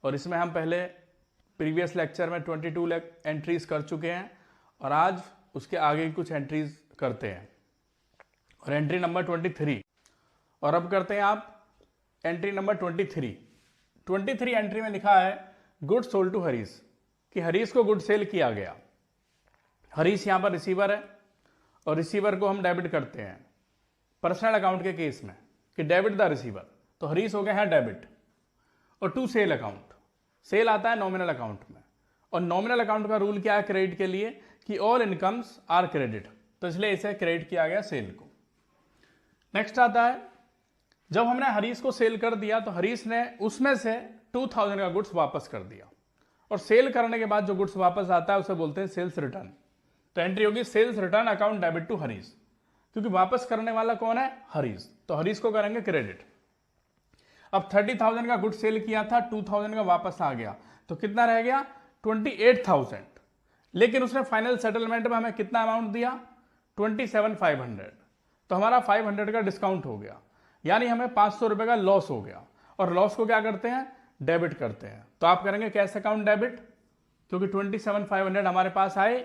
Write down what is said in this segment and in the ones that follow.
और इसमें हम पहले प्रीवियस लेक्चर में 22 एंट्रीज कर चुके हैं और आज उसके आगे की कुछ एंट्रीज करते हैं और एंट्री नंबर 23 और अब करते हैं आप एंट्री नंबर 23 एंट्री में लिखा है गुड सोल्ड टू हरीश कि हरीश को गुड सेल किया गया। हरीश यहाँ पर रिसीवर है और रिसीवर को हम डेबिट करते हैं पर्सनल अकाउंट के केस में कि डेबिट द रिसीवर, तो हरीश हो गया है डेबिट। और टू सेल अकाउंट, सेल आता है नॉमिनल अकाउंट में और नॉमिनल अकाउंट का रूल क्या है क्रेडिट के लिए कि ऑल इनकम्स आर क्रेडिट, तो इसलिए इसे क्रेडिट किया गया सेल को। नेक्स्ट आता है जब हमने हरीश को सेल कर दिया तो हरीश ने उसमें से 2000 का गुड्स वापस कर दिया और सेल करने के बाद जो गुड्स वापस आता है उसे बोलते हैं सेल्स रिटर्न। तो एंट्री होगी sales return account debit to Harish, क्योंकि वापस करने वाला कौन है हरीश, तो हरीश को करेंगे क्रेडिट। अब 30,000 का गुड सेल किया था, 2000 का वापस आ गया तो कितना रह गया 28,000, लेकिन उसने फाइनल सेटलमेंट में हमें कितना अमाउंट दिया 27,500, तो हमारा 500 का डिस्काउंट हो गया, यानी हमें 500 रुपए का लॉस हो गया और लॉस को क्या करते हैं डेबिट करते हैं। तो आप करेंगे कैश अकाउंट डेबिट, क्योंकि 27,500 हमारे पास आए,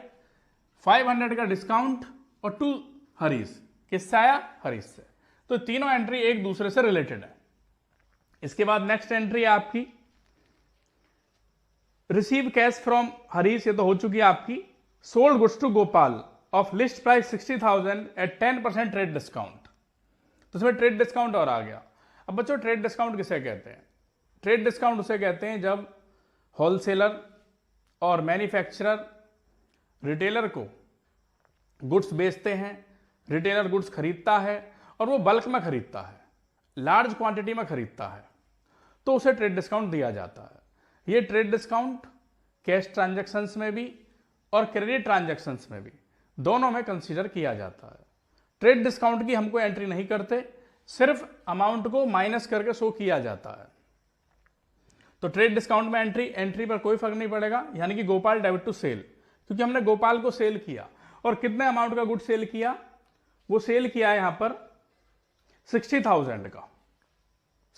500 का डिस्काउंट और टू हरीश, किससे आया हरीश से। तो तीनों एंट्री एक दूसरे से रिलेटेड है। इसके बाद नेक्स्ट एंट्री है आपकी रिसीव कैश फ्रॉम हरीश, ये तो हो चुकी है आपकी। Sold goods to Gopal of list price 60,000 at 10% trade discount, तो इसमें ट्रेड डिस्काउंट और आ गया। अब बच्चों ट्रेड डिस्काउंट किसे कहते हैं? ट्रेड डिस्काउंट उसे कहते हैं जब होलसेलर और मैन्युफैक्चरर रिटेलर को गुड्स बेचते हैं, रिटेलर गुड्स खरीदता है और वो बल्क में खरीदता है, लार्ज क्वांटिटी में खरीदता है, तो उसे ट्रेड डिस्काउंट दिया जाता है। ये ट्रेड डिस्काउंट कैश ट्रांजैक्शंस में भी और क्रेडिट ट्रांजैक्शंस में भी दोनों में कंसीडर किया जाता है। ट्रेड डिस्काउंट की हमको एंट्री नहीं करते, सिर्फ अमाउंट को माइनस करके शो किया जाता है। तो ट्रेड डिस्काउंट में एंट्री पर कोई फर्क नहीं पड़ेगा, यानी कि गोपाल डेबिट टू सेल, क्योंकि हमने गोपाल को सेल किया और कितने अमाउंट का गुड सेल किया, वो सेल किया है यहां पर 60,000 का,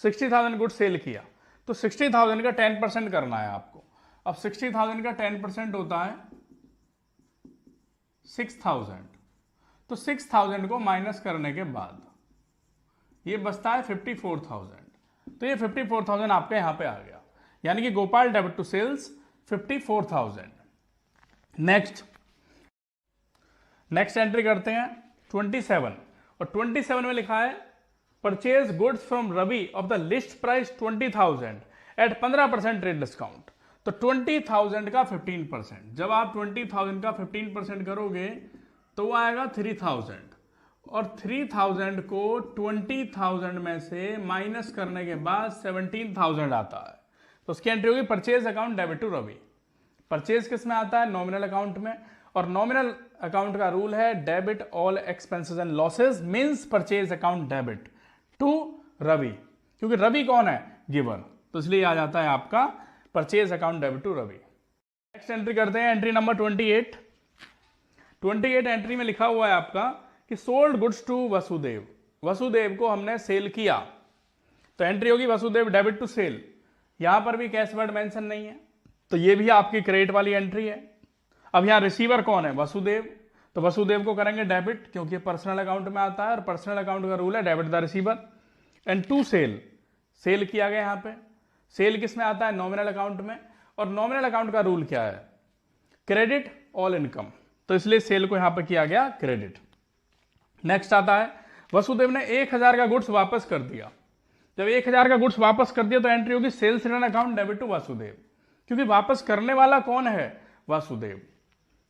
60,000 गुड सेल किया, तो 60,000 का 10% करना है आपको। अब 60,000 का 10% होता है 6,000, तो 6,000 को माइनस करने के बाद ये बचता है 54,000, तो ये 54,000 आपके यहां पे आ गया, यानी कि Gopal debit to sales 54,000। Next entry करते हैं 27 और 27 में लिखा है purchase goods from Ravi of the list price 20,000 at 15% trade discount. तो 20,000 का 15%, जब आप 20,000 का 15% करोगे तो वो आएगा 3,000 और 3,000 को 20,000 में से माइनस करने के बाद 17,000 आता है, तो उसकी एंट्री होगी purchase account debit to Ravi. Purchase किस में आता है नॉमिनल अकाउंट में, और नॉमिनल अकाउंट का रूल है debit all expenses and losses means purchase account debit to Ravi, क्योंकि रवि कौन है गिवर, तो इसलिए आ जाता है आपका purchase account debit to Ravi. Next entry करते हैं एंट्री नंबर 28 एंट्री में लिखा हुआ है आपका कि sold goods to Vasudev, Vasudev को हमने सेल किया, तो एंट्री होगी वसुदेव डेबिट टू सेल। यहां पर भी कैश वर्ड मेंशन नहीं है, तो ये भी आपकी क्रेडिट वाली एंट्री है। अब यहां रिसीवर कौन है वसुदेव, तो वसुदेव को करेंगे डेबिट, क्योंकि पर्सनल अकाउंट में आता है और पर्सनल अकाउंट का रूल है debit the receiver. And to sale, sale किया गया, यहां पे सेल किस में आता है नॉमिनल अकाउंट में, और नॉमिनल अकाउंट का रूल क्या है क्रेडिट ऑल इनकम, तो इसलिए सेल को यहां पे किया गया क्रेडिट। नेक्स्ट आता है वसुदेव ने 1,000 का गुड्स वापस कर दिया। जब 1,000 का गुड्स वापस कर दिया तो एंट्री होगी sales return account debit to Vasudev, क्योंकि वापस करने वाला कौन है वासुदेव,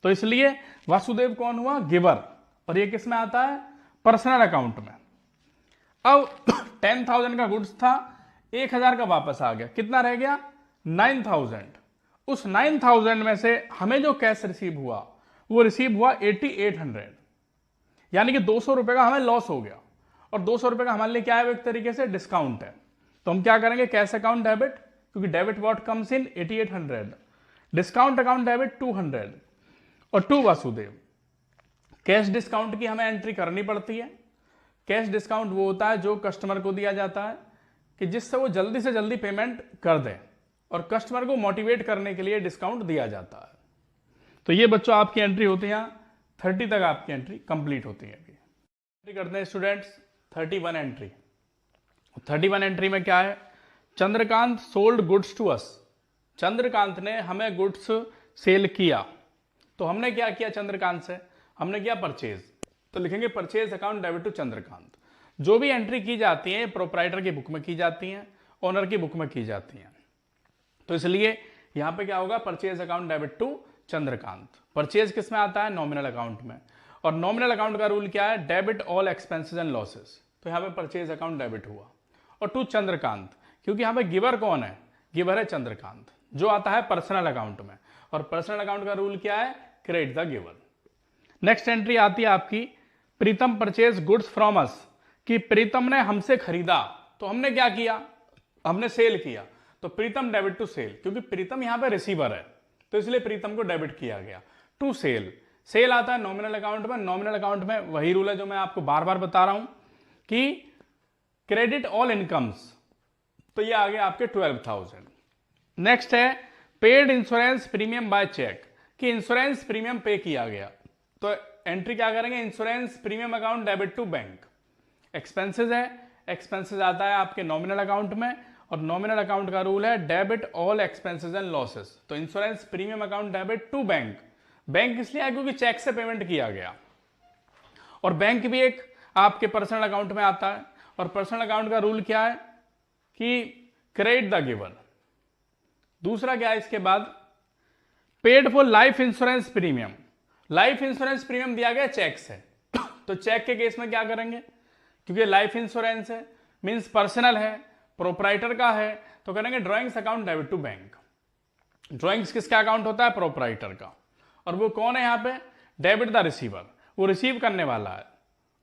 तो इसलिए वासुदेव कौन हुआ गिवर, और ये किस में आता है पर्सनल अकाउंट में। अब 10,000 का गुड्स था, 1,000 का वापस आ गया, कितना रह गया 9,000। उस 9,000 में से हमें जो कैश रिसीव हुआ वो रिसीव हुआ 8,800, यानी कि 200 रुपए का हमें लॉस हो गया, और 200 रुपए का हमारे लिए क्या है एक तरीके से डिस्काउंट है। तो हम क्या करेंगे कैश अकाउंट डेबिट, क्योंकि debit what comes in 8,800, discount account debit 200 और टू वासुदेव। कैश डिस्काउंट की हमें एंट्री करनी पड़ती है। कैश डिस्काउंट वो होता है जो कस्टमर को दिया जाता है कि जिससे वो जल्दी से जल्दी पेमेंट कर दे, और कस्टमर को मोटिवेट करने के लिए डिस्काउंट दिया जाता है। तो ये बच्चों आपकी एंट्री होती है, 30 तक आपकी एंट्री कंप्लीट होती है। अभी एंट्री करते हैं स्टूडेंट्स 31 एंट्री। 31 एंट्री में क्या है, Chandrakant sold goods to us. Chandrakant ने हमें गुड्स सेल किया। तो हमने क्या किया चंद्रकांत से, हमने किया परचेज। तो लिखेंगे purchase account debit to Chandrakant. जो भी एंट्री की जाती है प्रोप्राइटर की बुक में की जाती हैं, ओनर की बुक में की जाती हैं। तो इसलिए यहां पे क्या होगा, purchase account debit to Chandrakant. Purchase किस में आता है, नॉमिनल अकाउंट में। और नॉमिनल अकाउंट का रूल क्या है, debit all expenses and losses. तो यहां पे परचेज अकाउंट डेबिट हुआ। और टू चंद्रकांत, क्योंकि यहां पे गिवर कौन है, गिवर है चंद्रकांत, जो आता है पर्सनल अकाउंट में। और पर्सनल अकाउंट का रूल क्या है, credit the giver. Next entry आती है आपकी, प्रीतम परचेज गुड्स फ्रॉम अस, कि प्रीतम ने हमसे खरीदा। तो हमने क्या किया, हमने सेल किया। तो प्रीतम डेबिट टू सेल, क्योंकि प्रीतम यहां पे रिसीवर है, तो इसलिए प्रीतम को डेबिट किया गया। टू सेल, सेल आता है नॉमिनल अकाउंट में। नॉमिनल अकाउंट में वही रूल है जो मैं आपको बार बार बता रहा हूं कि क्रेडिट ऑल इनकम्स। तो ये आ गया आपके 12,000। नेक्स्ट है paid insurance premium by cheque, कि इंश्योरेंस प्रीमियम पे किया गया। तो एंट्री क्या करेंगे, insurance premium account debit to bank. Expenses है, एक्सपेंसेस आता है आपके नॉमिनल अकाउंट में। और नॉमिनल अकाउंट का रूल है debit all expenses and losses. तो insurance premium account debit to bank. Bank इसलिए है क्योंकि चेक से पेमेंट किया गया। और बैंक भी एक आपके पर्सनल अकाउंट में आता है। और पर्सनल अकाउंट का रूल क्या है कि क्रेडिट द गिवर। दूसरा क्या है इसके बाद, paid for life insurance premium. Life insurance premium दिया गया चेक से। तो चेक के केस में क्या करेंगे, क्योंकि लाइफ इंश्योरेंस है, मींस पर्सनल है, प्रोप्राइटर का है, तो करेंगे drawings account debit to bank. Drawings किसका अकाउंट होता है, प्रोप्राइटर का। और वो कौन है यहां पे, डेबिट द रिसीवर, वो रिसीव करने वाला है।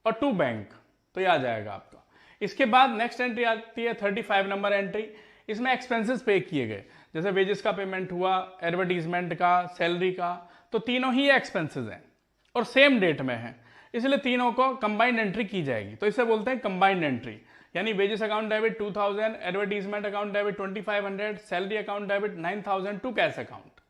और टू बैंक, तो ये आ जाएगा आपका। इसके बाद नेक्स्ट एंट्री आती है 35 नंबर एंट्री। इसमें एक्सपेंसेस पे किए गए, जैसे वेजेस का पेमेंट हुआ, एडवर्टीजमेंट का, सैलरी का। तो तीनों ही एक्सपेंसेस हैं और सेम डेट में है, इसलिए तीनों को कंबाइंड एंट्री की जाएगी। तो इसे बोलते हैं कंबाइंड एंट्री। यानी wages account debit 2000, advertisement account debit 2500, salary account debit 9000 to cash account.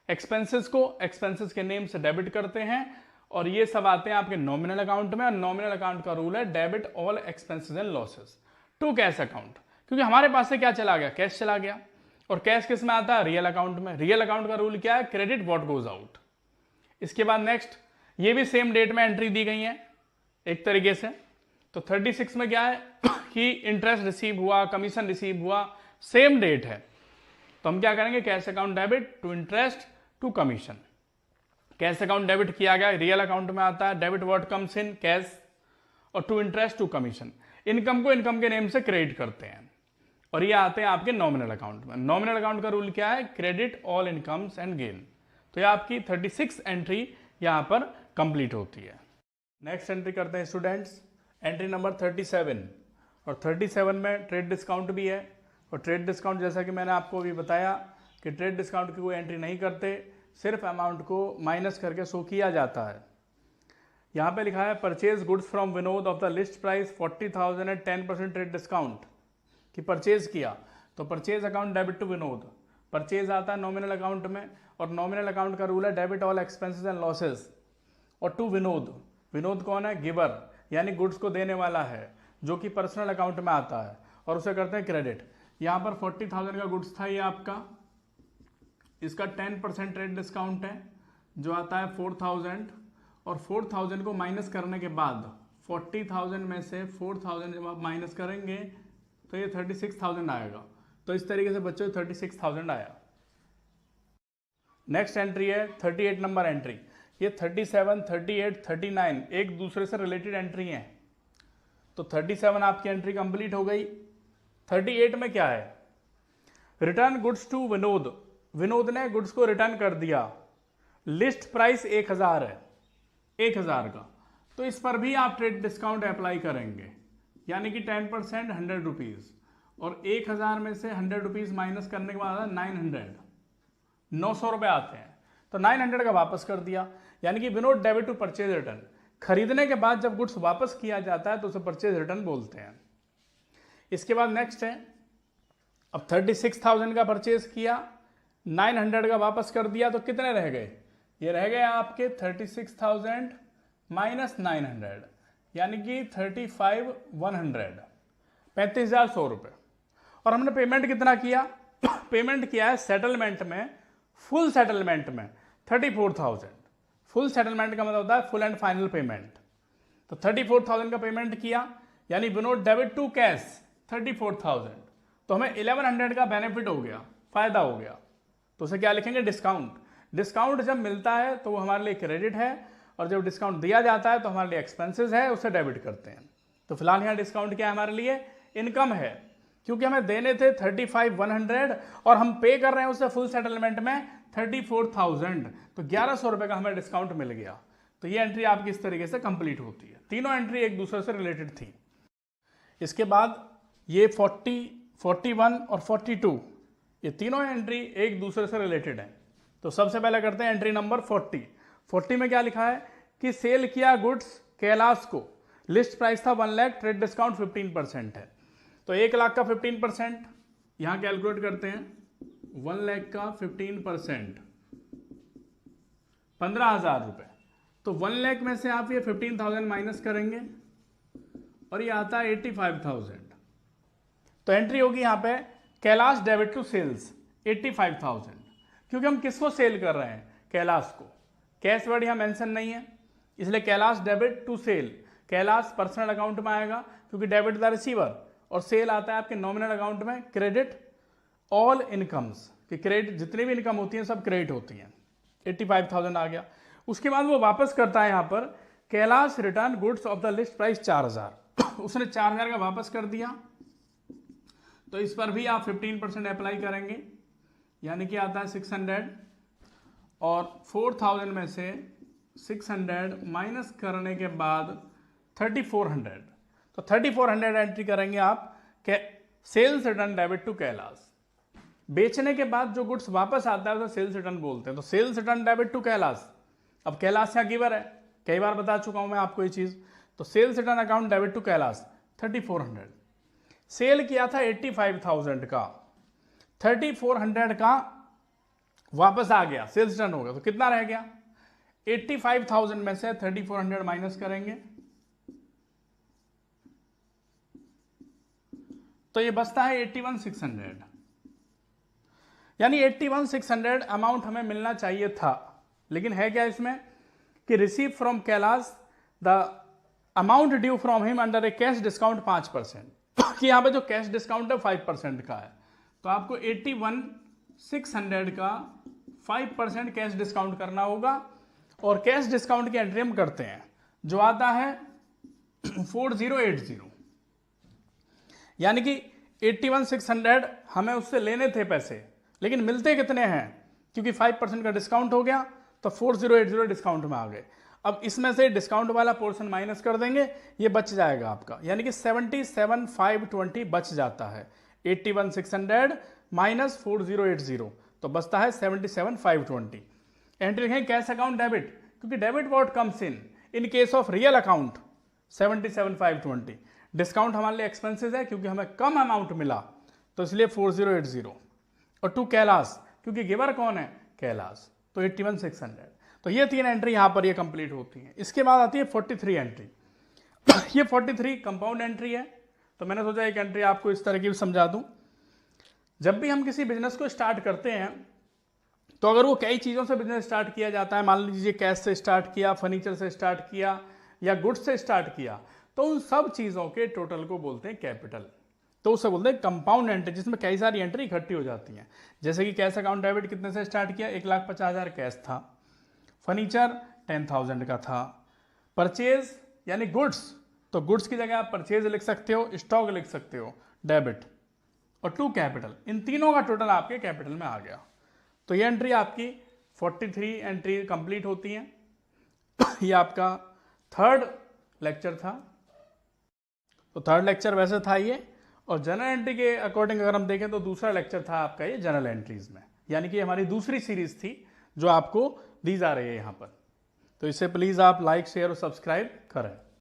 Expenses को एक्सपेंसेस के नेम से डेबिट करते हैं और ये सब आते हैं आपके नॉमिनल अकाउंट में। और नॉमिनल अकाउंट का रूल है debit all expenses and losses to cash account, क्योंकि हमारे पास से क्या चला गया, कैश चला गया। और कैश किस में आता है, रियल अकाउंट में। रियल अकाउंट का रूल क्या है, क्रेडिट व्हाट गोज आउट। इसके बाद नेक्स्ट, ये भी सेम डेट में एंट्री दी गई है एक तरीके से। तो 36 में क्या है कि इंटरेस्ट रिसीव हुआ, कमीशन रिसीव हुआ, सेम डेट है। तो हम क्या करेंगे, cash account debit to interest to commission. Cash account debit किया गया, रियल अकाउंट में आता है, debit what comes in cash, और to interest to commission. Income को इनकम के नेम से क्रेडिट करते हैं। और ये आते हैं आपके नॉमिनल अकाउंट में। नॉमिनल अकाउंट का रूल क्या है, credit all incomes and gain. तो ये आपकी 36 एंट्री यहां पर कंप्लीट होती है। नेक्स्ट एंट्री करते हैं स्टूडेंट्स, एंट्री नंबर 37। और 37 में ट्रेड डिस्काउंट भी है। और ट्रेड डिस्काउंट जैसा कि मैंने आपको अभी बताया कि ट्रेड डिस्काउंट की कोई एंट्री नहीं करते, सिर्फ अमाउंट को माइनस करके शो किया जाता है। यहाँ पे लिखा है purchase goods from Vinod of the list price 40,000 at 10% trade discount, कि परचेज किया। तो purchase account debit to Vinod. Purchase आता है नॉमिनल अकाउंट में और नॉमिनल अकाउंट का रूल है debit all expenses and losses. और टू विनोद, विनोद कौन है, गिवर, यानी गुड्स को देने वाला है, जो कि पर्सनल अकाउंट में आता है और उसे करते हैं क्रेडिट। यहाँ पर 40,000 का गुड्स था ये आपका, इसका 10% ट्रेड डिस्काउंट है जो आता है 4,000। और 4,000 को माइनस करने के बाद 40,000 में से 4,000 जब आप माइनस करेंगे तो ये 36,000 आएगा। तो इस तरीके से बच्चों 36,000 आया। नेक्स्ट एंट्री है 38 नंबर एंट्री। ये 37, 38, 39 एक दूसरे से रिलेटेड एंट्री हैं। तो 37 आपकी एंट्री कंप्लीट हो गई। 38 में क्या है, return goods to Vinod. Vinod ने गुड्स को रिटर्न कर दिया। लिस्ट प्राइस 1,000 है, 1,000 का। तो इस पर भी आप ट्रेड डिस्काउंट अप्लाई करेंगे, यानी कि 10% 100 रुपीज। और 1,000 में से 100 रुपीज माइनस करने के बाद 900 रुपए आते हैं। तो 900 का वापस कर दिया, यानी कि Vinod debit to purchase return. खरीदने के बाद जब गुड्स वापस किया जाता है तो उसे परचेज रिटर्न बोलते हैं। इसके बाद नेक्स्ट है अब 36,000 का परचेज किया, 900 का वापस कर दिया, तो कितने रह गए? ये रह गए आपके 36,000 माइनस 900, यानी कि 35,100, 35,100 रुपये। और हमने पेमेंट कितना किया? पेमेंट किया है सेटलमेंट में, फुल सेटलमेंट में 34,000। फुल सेटलमेंट का मतलब होता है फुल एंड फाइनल पेमेंट। तो 34,000 का पेमेंट किया, यानी विनोट डेबिट टू कैश 34,000, तो हमें 1100 का बेनिफिट हो गया, फायदा हो गया। तो उसे क्या लिखेंगे? डिस्काउंट। डिस्काउंट जब मिलता है तो वो हमारे लिए क्रेडिट है, और जब डिस्काउंट दिया जाता है तो हमारे लिए एक्सपेंसेस है, उसे डेबिट करते हैं। तो फिलहाल यहाँ डिस्काउंट क्या है हमारे लिए? इनकम है, क्योंकि हमें देने थे 35,100 और हम पे कर रहे हैं उससे फुल सेटलमेंट में 34,000, तो 1,100 रुपये का हमें डिस्काउंट मिल गया। तो ये एंट्री आपकी इस तरीके से कंप्लीट होती है। तीनों एंट्री एक दूसरे से रिलेटेड थी। इसके बाद ये 40, 41 और 42, ये तीनों एंट्री एक दूसरे से रिलेटेड है। तो सबसे पहले करते हैं एंट्री नंबर 40। 40 में क्या लिखा है कि सेल किया गुड्स कैलाश को, लिस्ट प्राइस था 1 लाख, ट्रेड डिस्काउंट 15% है। तो 1 लाख का 15% यहां कैलकुलेट करते हैं, 1 लाख का 15% 15,000 रुपये। तो 1 लाख में से आप ये 15,000 माइनस करेंगे और ये आता है 85,000। तो एंट्री होगी यहां पे कैलाश डेबिट टू सेल्स 85,000, क्योंकि हम किसको सेल कर रहे हैं? कैलाश को। कैश वर्ड यहां मेंशन नहीं है, इसलिए Kailash debit to sale. Kailash personal account में आएगा क्योंकि डेबिट द रिसीवर, और सेल आता है आपके नॉमिनल अकाउंट में। क्रेडिट ऑल इनकम्स, कि क्रेडिट जितनी भी इनकम होती है सब क्रेडिट होती हैं। 85,000 आ गया। उसके बाद वो वापस करता है यहाँ पर Kailash return goods of the list price 4,000 उसने 4,000 का वापस कर दिया, तो इस पर भी आप 15% अप्लाई करेंगे, यानी कि आता है 600, और 4,000 में से 600 माइनस करने के बाद 3,400, तो 3,400 एंट्री करेंगे आप sales return debit to Kailash. बेचने के बाद जो गुड्स वापस आता है उसे सेल्स रिटर्न बोलते हैं। तो sales return debit to Kailash. अब कैलाश यहाँ गिवर है, कई बार बता चुका हूं मैं आपको ये चीज। तो sales return account debit to Kailash 3,400। Sale किया था 85,000 का, 3,400 का वापस आ गया, सेल्स रिटर्न हो गया, तो कितना रह गया? 85,000 में से 3,400 माइनस करेंगे, तो ये बचता है 81,600। यानी 81,600 अमाउंट हमें मिलना चाहिए था, लेकिन है क्या इसमें कि receive from Kailash the amount due from him under A cash discount 5%, कि यहां पे जो कैश डिस्काउंट है 5% का है। तो आपको 81,600 का 5% कैश डिस्काउंट करना होगा, और कैश डिस्काउंट की एंट्री हम करते हैं जो आता है 4080, यानी कि 81,600 हमें उससे लेने थे पैसे, लेकिन मिलते कितने हैं? क्योंकि 5% का डिस्काउंट हो गया तो 4080 डिस्काउंट में आ गए। अब इसमें से डिस्काउंट वाला पोर्शन माइनस कर देंगे, ये बच जाएगा आपका, यानी कि 77,520 बच जाता है। 81,600 माइनस 4080, तो बचता है 77,520। एंट्री लिखें कैश अकाउंट डेबिट, क्योंकि debit what comes in case of real account 77,520। Discount हमारे लिए एक्सपेंसेस है क्योंकि हमें कम अमाउंट मिला, तो इसलिए 4080। और टू कैलाश, क्योंकि गिवर कौन है? कैलाश, तो 81,600। तो ये 3 एंट्री यहां पर ये कंप्लीट होती है। इसके बाद आती है 43 एंट्री। ये 43 कंपाउंड एंट्री है, तो मैंने सोचा एक एंट्री आपको इस तरह की समझा दूं। जब भी हम किसी बिजनेस को स्टार्ट करते हैं, तो अगर वो कई चीज़ों से बिजनेस स्टार्ट किया जाता है, मान लीजिए कैश से स्टार्ट किया, फर्नीचर से स्टार्ट किया, या गुड्स से स्टार्ट किया, तो उन सब चीज़ों के टोटल को बोलते हैं कैपिटल। तो उसे बोलते हैं कंपाउंड एंट्री, जिसमें कई सारी एंट्री इकट्ठी हो जाती हैं। जैसे कि कैश अकाउंट डेबिट कितने से स्टार्ट किया? 1,50,000 कैश था, फर्नीचर 10,000 का था, परचेज यानी गुड्स, तो गुड्स की जगह आप परचेज लिख सकते हो, स्टॉक लिख सकते हो, डेबिट, और टू कैपिटल, इन तीनों का टोटल आपके कैपिटल में आ गया। तो ये एंट्री आपकी 43 एंट्री कंप्लीट होती हैं। ये आपका 3rd लेक्चर था। तो 3rd लेक्चर वैसे था ये, और जनरल एंट्री के अकॉर्डिंग अगर हम देखें तो दूसरा लेक्चर था आपका ये जनरल एंट्रीज में, यानी कि हमारी दूसरी सीरीज थी जो आपको दी जा रही है यहाँ पर। तो इसे प्लीज़ आप लाइक, शेयर और सब्सक्राइब करें।